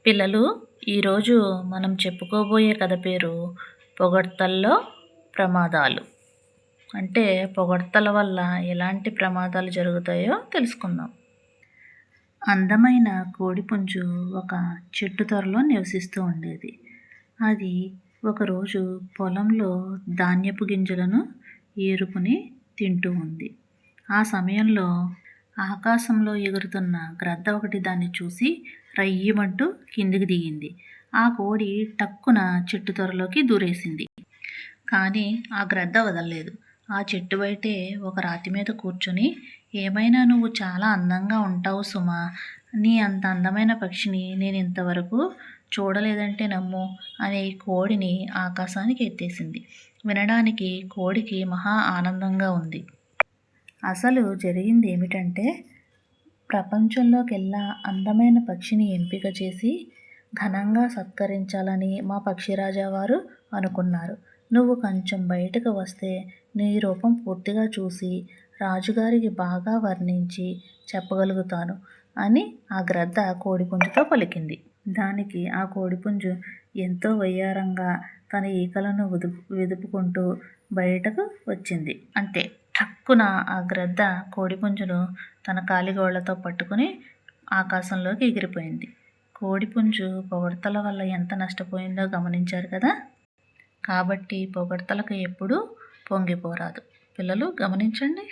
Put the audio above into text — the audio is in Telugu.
పిల్లలు, ఈరోజు మనం చెప్పుకోబోయే కథ పేరు పొగడ్తల్లో ప్రమాదాలు. అంటే పొగడ్తల వల్ల ఎలాంటి ప్రమాదాలు జరుగుతాయో తెలుసుకుందాం. అందమైన కోడిపుంజు ఒక చెట్టు త్వరలో నివసిస్తూ ఉండేది. అది ఒకరోజు పొలంలో ధాన్యపు గింజలను ఏరుకుని తింటూ ఉంది. ఆ సమయంలో ఆకాశంలో ఎగురుతున్న గ్రద్ద ఒకటి దాన్ని చూసి రయ్యమంటూ కిందికి దిగింది. ఆ కోడి టక్కున చెట్టు త్వరలోకి దూరేసింది. కానీ ఆ గ్రద్ద వదలలేదు. ఆ చెట్టు బయటే ఒక రాతి మీద కూర్చొని, ఏమైనా నువ్వు చాలా అందంగా ఉంటావు సుమా, నీ అంత అందమైన పక్షిని నేను ఇంతవరకు చూడలేదంటే నమ్ము అనే కోడిని ఆకాశానికి ఎత్తేసింది. వినడానికి కోడికి మహా ఆనందంగా ఉంది. అసలు జరిగింది ఏమిటంటే, ప్రపంచంలోకెల్లా అందమైన పక్షిని ఎంపిక చేసి ఘనంగా సత్కరించాలని మా పక్షిరాజా వారు అనుకున్నారు. నువ్వు కొంచెం బయటకు వస్తే నీ రూపం పూర్తిగా చూసి రాజుగారికి బాగా వర్ణించి చెప్పగలుగుతాను అని ఆ గ్రద్ద కోడిపుంజుతో పలికింది. దానికి ఆ కోడిపుంజు ఎంతో వయ్యారంగా తన ఈకలను విదుపుకుంటూ బయటకు వచ్చింది. అంతే, టక్కున ఆ గ్రద్ద కోడిపుంజును తన కాలిగోళ్లతో పట్టుకుని ఆకాశంలోకి ఎగిరిపోయింది. కోడిపుంజు పొగడ్తల వల్ల ఎంత నష్టపోయిందో గమనించారు కదా. కాబట్టి పొగడ్తలకు ఎప్పుడూ పొంగిపోరాదు. పిల్లలు గమనించండి.